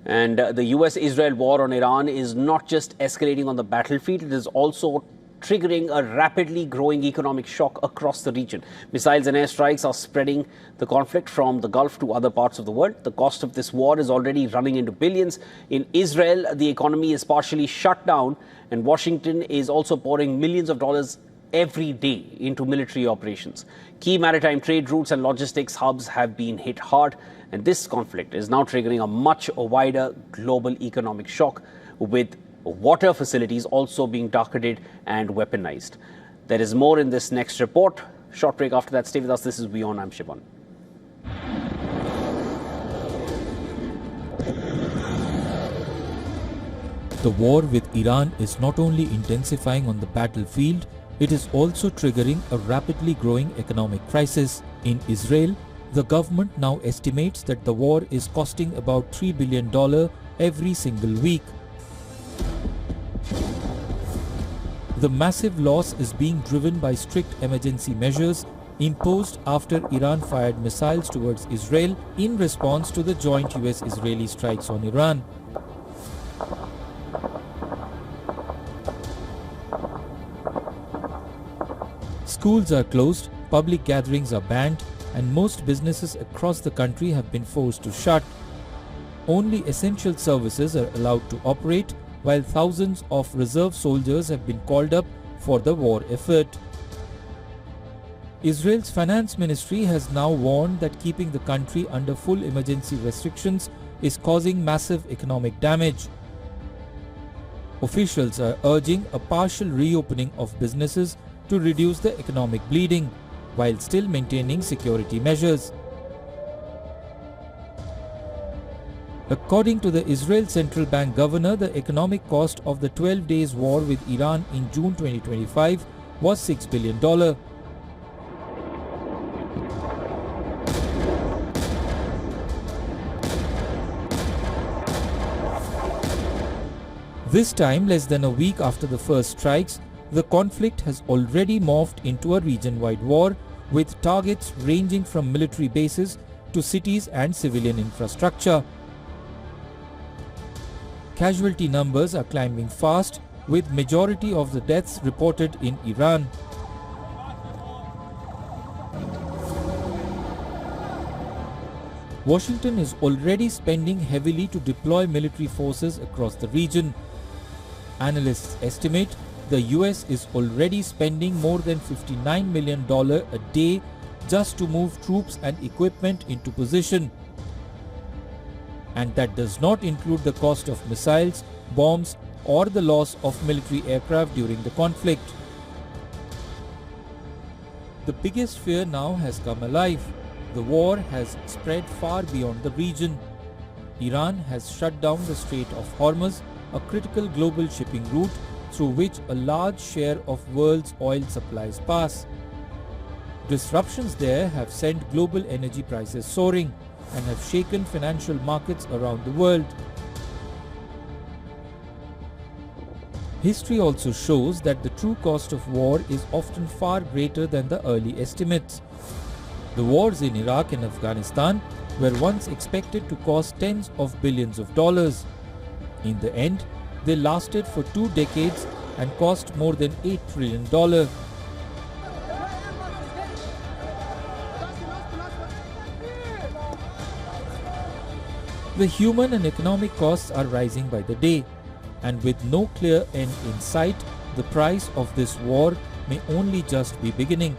And the US-Israel war on Iran is not just escalating on the battlefield, it is also triggering a rapidly growing economic shock across the region. Missiles and airstrikes are spreading the conflict from the Gulf to other parts of the world. The cost of this war is already running into billions. In Israel, the economy is partially shut down, and Washington is also pouring millions of dollars every day into military operations. Key maritime trade routes and logistics hubs have been hit hard, and this conflict is now triggering a much wider global economic shock, with water facilities also being targeted and weaponized. There is more in this next report. Short break after that. Stay with us. This is WION. I'm Shivan. The war with Iran is not only intensifying on the battlefield, it is also triggering a rapidly growing economic crisis. In Israel, the government now estimates that the war is costing about $3 billion every single week. The massive loss is being driven by strict emergency measures imposed after Iran fired missiles towards Israel in response to the joint US-Israeli strikes on Iran. Schools are closed, public gatherings are banned, and most businesses across the country have been forced to shut. Only essential services are allowed to operate, while thousands of reserve soldiers have been called up for the war effort. Israel's finance ministry has now warned that keeping the country under full emergency restrictions is causing massive economic damage. Officials are urging a partial reopening of businesses to reduce the economic bleeding, while still maintaining security measures. According to the Israel Central Bank governor, the economic cost of the 12 days war with Iran in June 2025 was $6 billion. This time, less than a week after the first strikes, the conflict has already morphed into a region-wide war, with targets ranging from military bases to cities and civilian infrastructure. Casualty numbers are climbing fast, with majority of the deaths reported in Iran. Washington is already spending heavily to deploy military forces across the region. Analysts estimate the US is already spending more than $59 million a day just to move troops and equipment into position. And that does not include the cost of missiles, bombs, or the loss of military aircraft during the conflict. The biggest fear now has come alive. The war has spread far beyond the region. Iran has shut down the Strait of Hormuz, a critical global shipping route through which a large share of world's oil supplies pass. Disruptions there have sent global energy prices soaring and have shaken financial markets around the world. History also shows that the true cost of war is often far greater than the early estimates. The wars in Iraq and Afghanistan were once expected to cost tens of billions of dollars. In the end, they lasted for 2 decades and cost more than $8 trillion. The human and economic costs are rising by the day, and with no clear end in sight, the price of this war may only just be beginning.